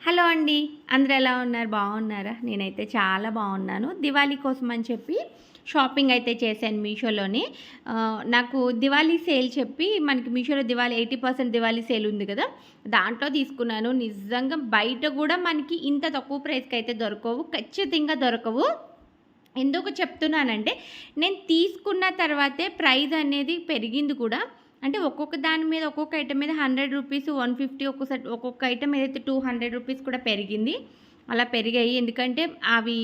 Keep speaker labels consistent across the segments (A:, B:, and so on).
A: Hello అండి. అందరూ ఎలా ఉన్నారు? బాగున్నారా? నేనైతే చాలా బాగున్నాను. దివాళీ కోసం అని చెప్పి షాపింగ్ అయితే చేశాను మీషోలోని. నాకు దివాళీ సేల్ చెప్పి మనకి మీషోలో దివాళీ 80% దివాళీ సేల్ ఉంది కదా! దాంట్లో తీసుకున్నాను. నిజంగా బయట కూడా మనకి ఇంత తక్కువ ప్రైస్‌కి అయితే దొరకవు. ఖచ్చితంగా దొరకవు. ఎందుకు చెప్తున్నానంటే, నేను తీసుకున్న తర్వాతే ప్రైస్ అనేది పెరిగింది కూడా. అంటే ఒక్కొక్క దాని మీద ఒక్కొక్క ఐటెమ్ మీద రూ. 100, 150 ఒక్కొక్క ఐటెమ్ ఏదైతే రూ. 200 కూడా పెరిగింది. అలా పెరిగాయి. ఎందుకంటే అవి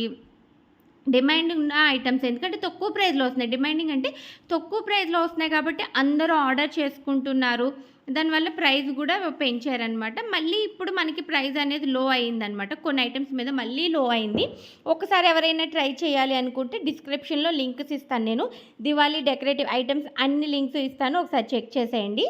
A: డిమాండ్ ఉన్న ఐటెమ్స్. ఎందుకంటే తక్కువ ప్రైస్‌లో వస్తున్నాయి. డిమాండింగ్ అంటే తక్కువ ప్రైస్‌లో వస్తున్నాయి కాబట్టి అందరూ ఆర్డర్ చేసుకుంటున్నారు. దానివల్ల ప్రైస్ గూడా పెంచారనమాట. మళ్ళీ ఇప్పుడు మనకి ప్రైస్ అనేది లో అయిందనమాట. కొన్ని ఐటెమ్స్ మీద మళ్ళీ లో అయింది. ఒకసారి ఎవరైనా ట్రై చేయాలి అనుకుంటే డిస్క్రిప్షన్‌లో లింక్స్ ఇస్తాను నేను. దివాళీ డెకరేటివ్ ఐటెమ్స్ అన్ని లింక్స్ ఇస్తాను. ఒకసారి చెక్ చేసేయండి.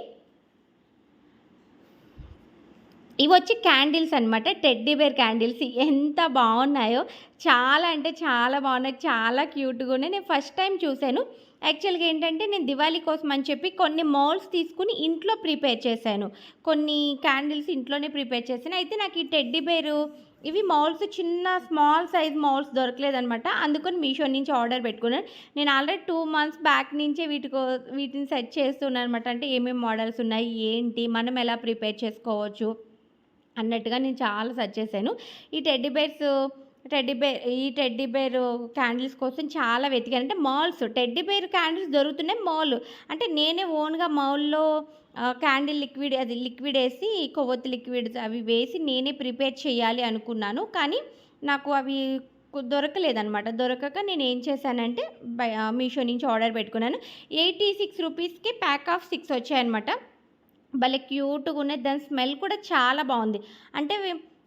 A: ఇవొచ్చి క్యాండిల్స్ అనమాట. టెడ్డీ బేర్ క్యాండిల్స్ ఎంత బావున్నాయో! చాలా అంటే చాలా బావున్నాయి. చాలా క్యూట్‌గా ఉన్నాయి. నేను ఫస్ట్ టైమ్ చూసాను. యాక్చువల్‌గా ఏంటంటే నేను దివాళీ కోసం అని చెప్పి కొన్ని మౌల్డ్స్ తీసుకొని ఇంట్లో ప్రిపేర్ చేశాను. కొన్ని క్యాండిల్స్ ఇంట్లోనే ప్రిపేర్ చేశాను. అయితే నాకు ఈ టెడ్డీ బేరు ఇవి మౌల్డ్స్ చిన్న స్మాల్ సైజ్ మౌల్డ్స్ దొరకలేదనమాట. అందుకని మీషో నుంచి ఆర్డర్ పెట్టుకున్నాను. నేను ఆల్రెడీ 2 మంత్స్ బ్యాక్ నుంచే వీటిని సెర్చ్ చేస్తున్నాననమాట. అంటే ఏమేం మోడల్స్ ఉన్నాయి? ఏంటి? మనం ఎలా ప్రిపేర్ చేసుకోవచ్చు? అన్నట్టుగా నేను చాలా సెర్చ్ చేశాను. ఈ టెడ్డీ బేర్ క్యాండిల్స్ కోసం చాలా వెతికాను. అంటే టెడ్డీ బేర్ క్యాండిల్స్ దొరుకుతున్నాయి అంటే నేనే ఓన్‌గా మౌల్‌లో క్యాండిల్ లిక్విడ్ ఏసి కొవ్వొత్తి లిక్విడ్స్ అవి వేసి నేనే ప్రిపేర్ చేయాలి అనుకున్నాను. కానీ నాకు అవి దొరకలేదనమాట. దొరకక నేనేం చేశానంటే మీషో నుంచి ఆర్డర్ పెట్టుకున్నాను. రూ. 86కి ప్యాక్ ఆఫ్ 6 వచ్చాయన్నమాట. భలే క్యూట్‌గున్నాయి. దాని స్మెల్ కూడా చాలా బావుంది. అంటే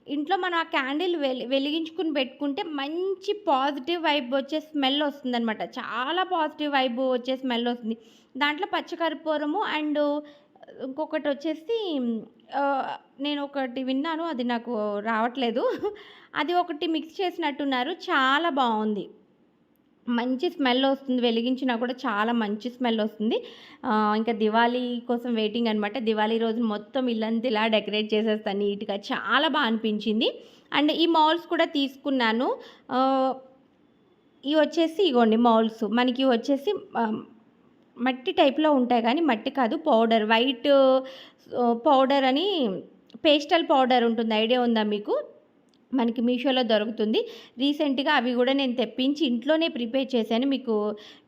A: ఇంట్లో మనం ఆ క్యాండిల్ వెలిగించుకొని పెట్టుకుంటే మంచి పాజిటివ్ వైబ్ వచ్చే స్మెల్ వస్తుందనమాట. చాలా పాజిటివ్ వైబ్ వచ్చే స్మెల్ వస్తుంది. దాంట్లో పచ్చకర్పూరము అండ్ ఇంకొకటొచ్చేసి ఆహ్, నేనొకటి విన్నాను. అది నాకు రావట్లేదు. అది ఒకటి మిక్స్ చేసినట్టున్నారు. చాలా బావుంది. మంచి స్మెల్లొస్తుంది. వెలిగించినా కూడా చాలా మంచి స్మెల్లొస్తుంది. ఇంకా దివాళీ కోసం వెయిటింగ్ అనమాట. దివాళీ రోజు మొత్తం ఇల్లంతా ఇలా డెకరేట్ చేసేస్తాను నీట్‌గా. చాలా అనిపించింది. అండ్ ఈ మౌల్డ్స్ కూడా తీసుకున్నాను. ఆహ్, ఇవొచ్చేసి ఇగోండి మౌల్డ్స్. మనకి వచ్చేసి మట్టి టైప్‌లో ఉంటాయి గానీ మట్టి కాదు పౌడర్ వైట్ పౌడర్ అని పేస్టల్ పౌడర్ ఉంటుంది. ఐడియా ఉందా మీకు? మనకి మీషోలో దొరుకుతుంది. రీసెంట్‌గా అవి గూడా నేను తెప్పించి ఇంట్లోనే ప్రిపేర్ చేశాను. మీకు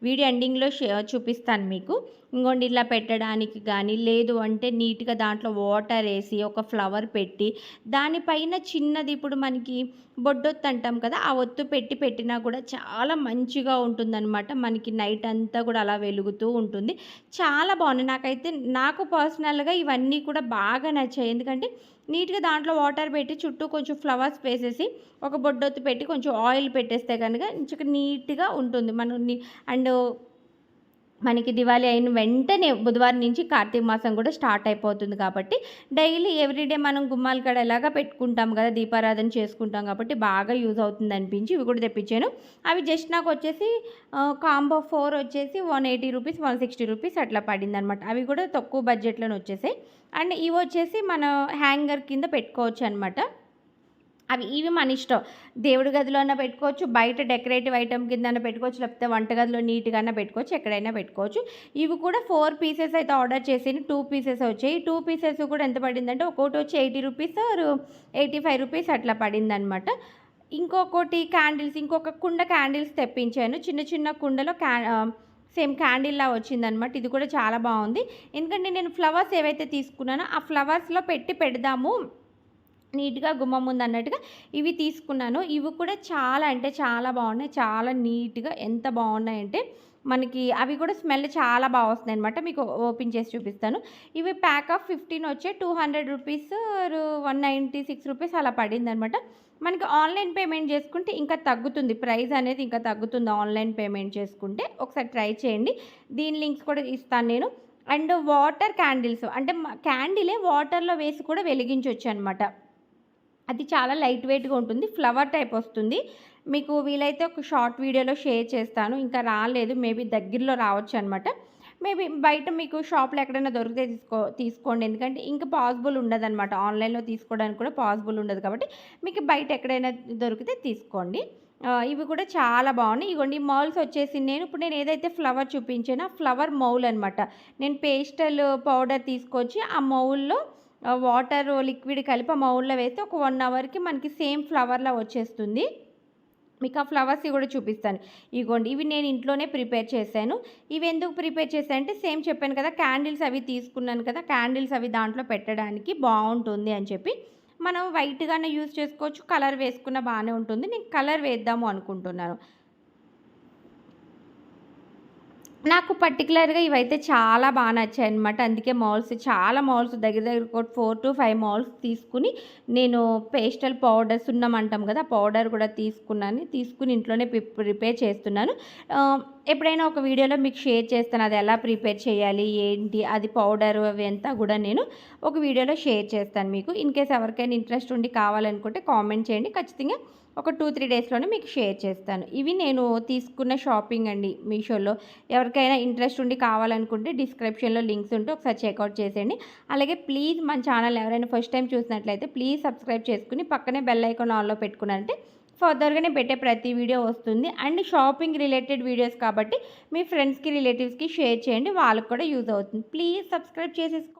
A: వీడియో ఎండింగ్‌లో చూపిస్తాను మీకు. ఇంగోండి ఇలా పెట్టడానికి గానీ, లేదు అంటే నీట్‌గా దాంట్లో వాటరేసి, ఒక ఫ్లవర్ పెట్టి, దానిపైన చిన్నది ఇప్పుడు మనకి బొడ్డొత్తు అంటాం కదా! ఆ ఒత్తు పెట్టినా కూడా చాలా మంచిగా ఉంటుందనమాట. మనకి నైట్ అంతా కూడా అలా వెలుగుతూ ఉంటుంది. చాలా బావున్నాయి. నాకు పర్సనల్‌గా ఇవన్నీ కూడా బాగా నచ్చాయి. ఎందుకంటే నీట్‌గా దాంట్లో వాటర్ పెట్టి చుట్టూ కొంచెం ఫ్లవర్స్ వేసేసి, ఒక బొడ్డొత్తు పెట్టి కొంచెం ఆయిల్ పెట్టేస్తే గనుక నీట్‌గా ఉంటుంది. అండ్ మనకి దివాళీ అయిన వెంటనే బుధవారం నుంచి కార్తీక మాసం కూడా స్టార్ట్ అయిపోతుంది కాబట్టి, డైలీ ఎవ్రీడే మనం గుమ్మాల కాడ ఎలాగా పెట్టుకుంటాం కదా! దీపారాధన చేసుకుంటాం కాబట్టి బాగా యూజ్ అవుతుందనిపించి ఇవి కూడా తెప్పించాను. అవి జస్ట్ నాకొచ్చేసి కాంబో 4 వచ్చేసి రూ. 180, రూ. 160 అట్లా పడిందనమాట. అవి కూడా తక్కువ బడ్జెట్‌లోనే వచ్చేసాయి. అండ్ ఇవొచ్చేసి మన హ్యాంగర్ కింద పెట్టుకోవచ్చనమాట. ఇవి మన ఇష్టం. దేవుడి గదిలోనే పెట్టుకోవచ్చు, బయట డెకరేటివ్ ఐటెమ్ కిందన్నా పెట్టుకోవచ్చు, లేకపోతే వంటగదిలో నీట్‌గానే పెట్టుకోవచ్చు, ఎక్కడైనా పెట్టుకోవచ్చు. ఇవి కూడా 4 పీసెస్ అయితే ఆర్డర్ చేశాను. 2 పీసెస్ వచ్చాయి. 2 పీసెస్ కూడా ఎంత పడిందంటే ఒక్కోటొచ్చి రూ. 80 ఆర్ రూ. 85 అట్లా పడిందనమాట. ఇంకొక కుండ క్యాండిల్స్ తెప్పించాను. చిన్న చిన్న కుండలో సేమ్ క్యాండిల్‌లా వచ్చిందనమాట. ఇది కూడా చాలా బావుంది. ఎందుకంటే నేను ఫ్లవర్స్ ఏవైతే తీసుకున్నానో ఆ ఫ్లవర్స్‌లో పెడదాము నీట్‌గా గుమ్మం ముందన్నట్టుగా ఇవి తీసుకున్నాను. ఇవి కూడా చాలా అంటే చాలా బావున్నాయి. చాలా నీట్‌గా ఎంత బావున్నాయంటే మనకి అవి కూడా స్మెల్ చాలా వస్తున్నాయన్నమాట. మీకు ఓపెన్ చేసి చూపిస్తాను. ఇవి ప్యాక్ ఆఫ్ 15 వచ్చాయి. రూ. 200 ఆర్ రూ. 196 అలా పడిందనమాట. మనకి ఆన్‌లైన్ పేమెంట్ చేసుకుంటే ఇంకా తగ్గుతుంది. ప్రైస్ అనేది ఇంకా తగ్గుతుంది ఆన్‌లైన్ పేమెంట్ చేసుకుంటే. ఒకసారి ట్రై చేయండి. దీని లింక్స్ కూడా ఇస్తాను నేను. అండ్ వాటర్ క్యాండిల్స్ అంటే క్యాండిలే వాటర్‌లో వేసి కూడా వెలిగించొచ్చనమాట. అది చాలా లైట్ వెయిట్‌గా ఉంటుంది. ఫ్లవర్ టైప్ వస్తుంది. మీకు వీలైతే ఒక షార్ట్ వీడియోలో షేర్ చేస్తాను. ఇంకా రాలేదు. మేబీ దగ్గరలో రావచ్చనమాట. మేబీ బయట మీకు షాప్‌లో ఎక్కడైనా దొరికితే తీసుకోండి. ఎందుకంటే ఇంక పాసిబుల్ ఉండదనమాట. ఆన్‌లైన్‌లో తీసుకోవడానికి కూడా పాసిబుల్ ఉండదు కాబట్టి మీకు బయట ఎక్కడైనా దొరికితే తీసుకోండి. ఇవి కూడా చాలా బాగున్నాయి. ఇగోండి ఈ మౌల్స్ వచ్చేసి ఇప్పుడు నేను ఏదైతే ఫ్లవర్ చూపించానో ఆ ఫ్లవర్ మౌల్ అనమాట. నేను పేస్టల్ పౌడర్ తీసుకొచ్చి ఆ మౌల్‌లో వాటర్, లిక్విడ్ కలిపి ఆ మౌల్‌లో వేస్తే ఒక 1 అవర్‌కి మనకి సేమ్ ఫ్లవర్‌లా వచ్చేస్తుంది. మీకు ఆ ఫ్లవర్స్‌వి కూడా చూపిస్తాను. ఇగోండి ఇవి నేను ఇంట్లోనే ప్రిపేర్ చేశాను. ఇవి ఎందుకు ప్రిపేర్ చేశానంటే సేమ్ చెప్పాను కదా! క్యాండిల్స్ అవి తీసుకున్నాను కదా! క్యాండిల్స్ అవి దాంట్లో పెట్టడానికి బావుంటుంది అని చెప్పి. మనం వైట్‌గానే యూజ్ చేసుకోవచ్చు. కలర్ వేసుకున్న బానే ఉంటుంది. నేను కలర్ వేద్దాము అనుకుంటున్నాను. నాకు పర్టిక్యులర్‌గా ఇవైతే చాలా నచ్చాయన్నమాట. అందుకే చాలా మాల్స్ దగ్గర దగ్గర ఒక 4-5 మాల్స్ తీసుకొని, నేను పేస్టల్ పౌడర్ సున్నం అంటాం గదా! పౌడర్ కూడా తీసుకుని ఇంట్లోనే ప్రిపేర్ చేస్తున్నాను. ఎప్పుడైనా ఒక వీడియోలో మీకు షేర్ చేస్తాను. అది ఎలా ప్రిపేర్ చేయాలి, ఏంటి, అది పౌడర్ అవి అంతా గూడా నేను ఒక వీడియోలో షేర్ చేస్తాను మీకు. ఇన్‌కేస్ ఎవరికైనా ఇంట్రెస్ట్ ఉండి కావాలనుకుంటే కామెంట్ చేయండి. ఖచ్చితంగా ఒక 2-3 డేస్‌లోనే మీకు షేర్ చేస్తాను. ఇవి నేను తీసుకున్న షాపింగ్ అండి మీషోలో. ఎవరికైనా ఇంట్రెస్ట్ ఉండి కావాలనుకుంటే డిస్క్రిప్షన్‌లో లింక్స్ ఉంటే ఒకసారి చెక్‌ఔట్ చేసేయండి. అలాగే ప్లీజ్ మన ఛానల్ ఎవరైనా ఫస్ట్ టైమ్ చూసినట్లయితే ప్లీజ్ సబ్స్క్రైబ్ చేసుకొని పక్కనే బెల్ ఐకాన్ ఆల్‌లో పెట్టుకున్నారంటే ఫర్దర్‌గా నేను పెట్టే ప్రతి వీడియో వస్తుంది. అండ్ షాపింగ్ రిలేటెడ్ వీడియోస్ కాబట్టి మీ ఫ్రెండ్స్‌కి, రిలేటివ్స్‌కి షేర్ చేయండి. వాళ్ళకి కూడా యూజ్ అవుతుంది. Please subscribe చేసేసుకో